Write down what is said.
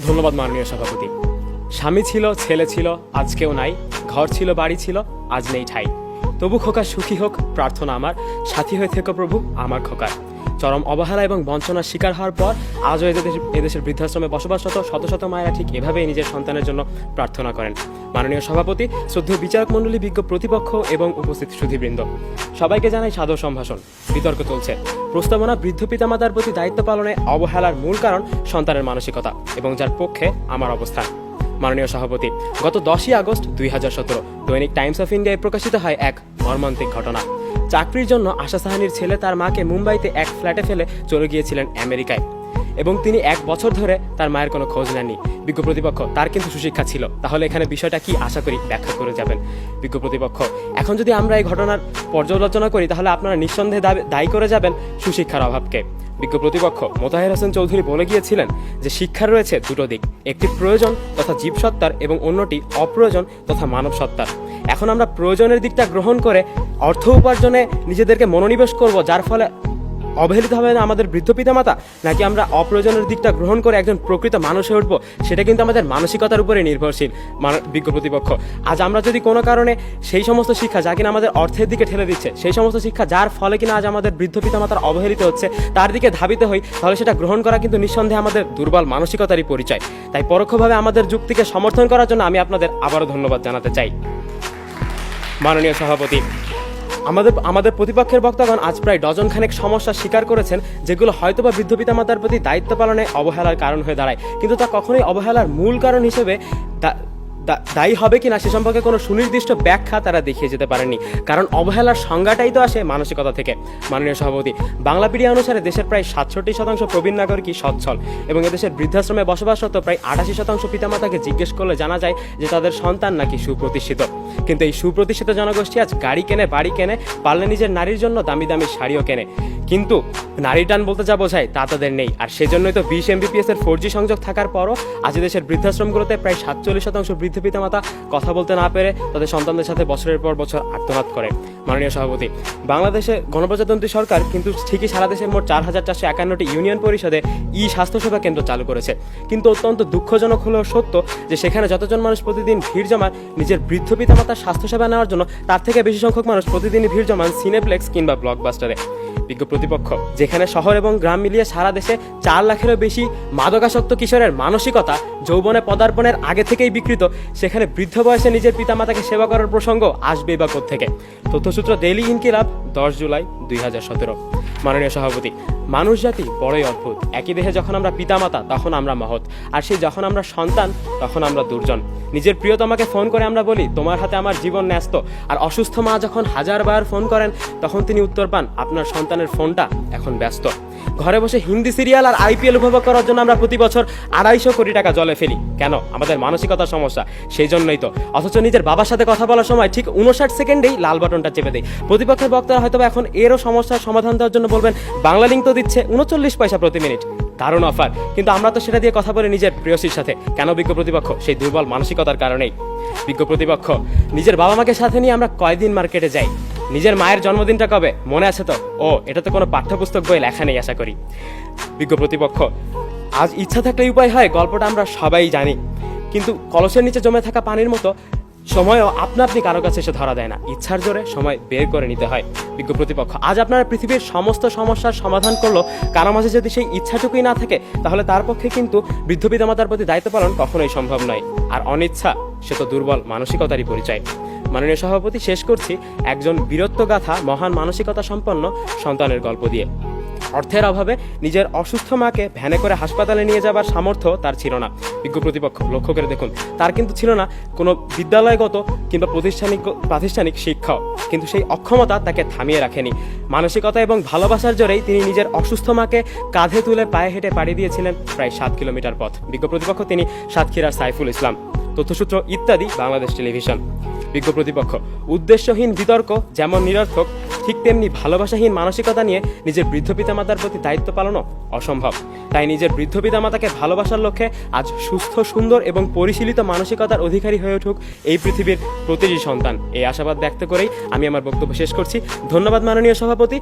ধন্যবাদ মাননীয় সভাপতি। স্বামী ছিল, ছেলে ছিল, আজ কেউ নাই। ঘর ছিল, বাড়ি ছিল, আজ নেই ঠাই। তবু খোকা সুখী হোক প্রার্থনা আমার, সাথী হয়ে থেকো প্রভু আমার খোকার। চরম অবহেলা এবং বঞ্চনার শিকার হওয়ার পর আজও এদেশের বৃদ্ধাশ্রমে বসবাসরত শত শত মায়েরা ঠিক এভাবেই নিজের সন্তানের জন্য প্রার্থনা করেন। মাননীয় সভাপতি, শ্রদ্ধেয় বিচারক মণ্ডলী, বিজ্ঞ প্রতিপক্ষ এবং উপস্থিত সুধীবৃন্দ, সবাইকে জানাই সাদর সম্ভাষণ। বিতর্ক চলছে। প্রস্তাবনা বৃদ্ধ পিতামাতার প্রতি দায়িত্ব পালনে অবহেলার মূল কারণ সন্তানের মানসিকতা, এবং যার পক্ষে আমার অবস্থান। মাননীয় সভাপতি, গত 10ই আগস্ট 2017 দৈনিক টাইমস অফ ইন্ডিয়ায় প্রকাশিত হয় এক মর্মান্তিক ঘটনা। চাকরির জন্য আশা সাহানির ছেলে তার মাকে মুম্বাইতে এক ফ্ল্যাটে ফেলে চলে গিয়েছিলেন আমেরিকায়, এবং তিনি 1 বছর ধরে তার মায়ের কোনো খোঁজ নেননি। বিজ্ঞ প্রতিপক্ষ, তার কিন্তু সুশিক্ষা ছিল। তাহলে এখানে বিষয়টা কি, আশা করি ব্যাখ্যা করে যাবেন। বিজ্ঞ প্রতিপক্ষ, এখন যদি আমরা এই ঘটনার পর্যালোচনা করি তাহলে আপনারা নিঃসন্দেহে দায়ী করে যাবেন সুশিক্ষার অভাবকে। বিজ্ঞ প্রতিপক্ষ মোতাহের হোসেন চৌধুরী বলে গিয়েছিলেন যে শিক্ষার রয়েছে দুটো দিক, একটি প্রয়োজন তথা জীবসত্তার এবং অন্যটি অপ্রয়োজন তথা মানব সত্তার। এখন আমরা প্রয়োজনের দিকটা গ্রহণ করে অর্থ উপার্জনে নিজেদেরকে মনোনিবেশ করব, যার ফলে অবহেলিত হবে না আমাদের বৃদ্ধ পিতামাতা, নাকি আমরা অপ্রয়োজনের দিকটা গ্রহণ করে একজন প্রকৃত মানুষ হয়ে উঠবো? সেটা কিন্তু আমাদের মানসিকতার উপরে নির্ভরশীল। বিজ্ঞ প্রতিপক্ষ, আজ আমরা যদি কোনো কারণে সেই সমস্ত শিক্ষা যা কিনা আমাদের অর্থের দিকে ঠেলে দিচ্ছে, সেই সমস্ত শিক্ষা যার ফলে কিনা আজ আমাদের বৃদ্ধ পিতামাতার অবহেলিত হচ্ছে, তার দিকে ধাবিত হই, তাহলে সেটা গ্রহণ করা কিন্তু নিঃসন্দেহে আমাদের দুর্বল মানসিকতারই পরিচয়। তাই পরোক্ষভাবে আমাদের যুক্তিকে সমর্থন করার জন্য আমি আপনাদের আবারও ধন্যবাদ জানাতে চাই। মাননীয় সভাপতি, আমাদের প্রতিপক্ষের বক্তাগণ আজ প্রায় ডজন খানেক সমস্যার স্বীকার করেছেন, যেগুলো হয়তোবা বৃদ্ধ পিতামাতার প্রতি দায়িত্ব পালনে অবহেলার কারণ হয়ে দাঁড়ায়, কিন্তু তা কখনোই অবহেলার মূল কারণ হিসেবে দায়ী হবে কিনা সে সম্পর্কে কোনো সুনির্দিষ্ট ব্যাখ্যা তারা দেখিয়ে যেতে পারেননি। কারণ অবহেলার সংজ্ঞাটাই তো আসে মানসিকতা থেকে। মাননীয় সভাপতি, বাংলাপিডিয়া অনুসারে দেশের প্রায় 67% প্রবীণ নাগরিকই সচ্ছল, এবং এদেশের বৃদ্ধাশ্রমে বসবাসরত প্রায় 88% পিতামাতাকে জিজ্ঞেস করলে জানা যায় যে তাদের সন্তান নাকি সুপ্রতিষ্ঠিত। কিন্তু এই সুপ্রতিষ্ঠিত জনগোষ্ঠী আজ গাড়ি কেনে, বাড়ি কেনে, পারলে নিজের নারীর জন্য দামি দামি শাড়িও কেনে, কিন্তু নারী টান বলতে যা বোঝায় তা তাদের নেই। আর সেজন্যই তো 20 Mbps এর 4G সংযোগ থাকার পরও আজ দেশের বৃদ্ধাশ্রমগুলোতে প্রায় 47% বৃদ্ধ পিতামাতা কথা বলতে না পেরে তাদের সন্তানদের সাথে বছরের পর বছর আত্মঘাত করে। মাননীয় সভাপতি, বাংলাদেশে গণপ্রজাতন্ত্রী সরকার কিন্তু ঠিকই সারা দেশের মোট 4451টি ইউনিয়ন পরিষদে স্বাস্থ্যসেবা কেন্দ্র চালু করেছে, কিন্তু অত্যন্ত দুঃখজনক হলেও সত্য যে সেখানে যতজন মানুষ প্রতিদিন ভিড় জমান নিজের বৃদ্ধ পিতামাতার স্বাস্থ্যসেবা নেওয়ার জন্য, তার থেকে বেশি সংখ্যক মানুষ প্রতিদিনই ভিড় জমান সিনেপ্লেক্স কিংবা ব্লকবাস্টারে। বিজ্ঞ প্রতিপক্ষ, যেখানে শহর এবং গ্রাম মিলিয়ে সারা দেশে 4 লাখেরও বেশি মাদকাসক্ত কিশোরের মানসিকতা যৌবনে পদার্পণের আগে থেকেই বিকৃত, সেখানে বৃদ্ধ বয়সে নিজের পিতামাতাকে সেবা করার প্রসঙ্গ আসবেই বা কোত্থেকে? তথ্যসূত্র ডেইলি ইনকিলাব, 10 জুলাই 2017। মাননীয় সভাপতি, মানুষ জাতি বড়ই অদ্ভুত। একই দেহে যখন আমরা পিতামাতা তখন আমরা মহৎ, আর সেই যখন আমরা সন্তান তখন আমরা দুর্জন। নিজের প্রিয়তমাকে ফোন করে আমরা বলি তোমার হাতে আমার জীবন ন্যস্ত, আর অসুস্থ মা যখন 1000 বার ফোন করেন তখন তিনি উত্তর পান আপনার সন্তানের ফোনটা এখন ব্যস্ত। ঘরে বসে হিন্দি সিরিয়াল আর IPL উপভোগ করার জন্য আমরা প্রতি বছর 250 কোটি টাকা জলে ফেলি। কেন? আমাদের মানসিকতার সমস্যা, সেই জন্যই তো। অথচ নিজের বাবার সাথে কথা বলার সময় ঠিক 59 সেকেন্ডেই লাল বাটনটা চেপে দেয়। প্রতিপক্ষের বক্তারা হয়তো এখন এরও সমস্যার সমাধান দেওয়ার জন্য বলবেন বাংলা লিঙ্ক তো দিচ্ছে 39 পয়সা প্রতি মিনিট, দারুণ অফার, কিন্তু আমরা তো সেটা দিয়ে কথা বলে নিজের প্রিয়সীর সাথে। কেন বিজ্ঞ প্রতিপক্ষ? সেই দুর্বল মানসিকতার কারণেই। বিজ্ঞ প্রতিপক্ষ, নিজের বাবা মাকে সাথে নিয়ে আমরা কয়দিন মার্কেটে যাই? নিজের মায়ের জন্মদিনটা কবে মনে আছে তো? ও, এটা তো কোনো পাঠ্যপুস্তক বই লেখা নেই আশা করি। বিজ্ঞ প্রতিপক্ষ, আজ ইচ্ছা থাকলে উপায় হয়, গল্পটা আমরা সবাই জানি, কিন্তু কলসের নিচে জমে থাকা পানির মতো সময়ও আপনা আপনি কারো কাছে এসে ধরা দেয় না, ইচ্ছার জোরে সময় বের করে নিতে হয়। বিজ্ঞ প্রতিপক্ষ, আজ আপনারা পৃথিবীর সমস্ত সমস্যার সমাধান করলো, কারো মাঝে যদি সেই ইচ্ছাটুকুই না থাকে তাহলে তার পক্ষে কিন্তু বৃদ্ধ পিতামাতার প্রতি দায়িত্ব পালন কখনোই সম্ভব নয়। আর অনিচ্ছা, সে তো দুর্বল মানসিকতারই পরিচয়। মাননীয় সভাপতি, শেষ করছি একজন বীরত্বগাথা মহান মানসিকতা সম্পন্ন সন্তানের গল্প দিয়ে। অর্থের অভাবে নিজের অসুস্থ মাকে ভ্যানে করে হাসপাতালে নিয়ে যাবার সামর্থ্য তার ছিল না। বিজ্ঞ প্রতিপক্ষ, লক্ষ্য করে দেখুন, তার কিন্তু ছিল না কোনো বিদ্যালয়গত কিংবা প্রাতিষ্ঠানিক শিক্ষাও, কিন্তু সেই অক্ষমতা তাকে থামিয়ে রাখেনি। মানসিকতা এবং ভালোবাসার জোরেই তিনি নিজের অসুস্থ মাকে কাঁধে তুলে পায়ে হেঁটে পাড়ি দিয়েছিলেন প্রায় 7 কিলোমিটার পথ। বিজ্ঞ প্রতিপক্ষ, তিনি সাতক্ষীরার সাইফুল ইসলাম। তথ্যসূত্র ইত্যাদি, বাংলাদেশ টেলিভিশন। বিজ্ঞ প্রতিপক্ষ, উদ্দেশ্যহীন বিতর্ক যেমন নিরর্থক, ঠিক তেমনি ভালোবাসাহীন মানসিকতা নিয়ে নিজের বৃদ্ধ পিতামাতার প্রতি দায়িত্ব পালনও অসম্ভব। তাই নিজের বৃদ্ধ পিতামাতাকে ভালোবাসার লক্ষ্যে আজ সুস্থ, সুন্দর এবং পরিশীলিত মানসিকতার অধিকারী হয়ে উঠুক এই পৃথিবীর প্রতিটি সন্তান। এই আশাবাদ ব্যক্ত করেই আমি আমার বক্তব্য শেষ করছি। ধন্যবাদ মাননীয় সভাপতি।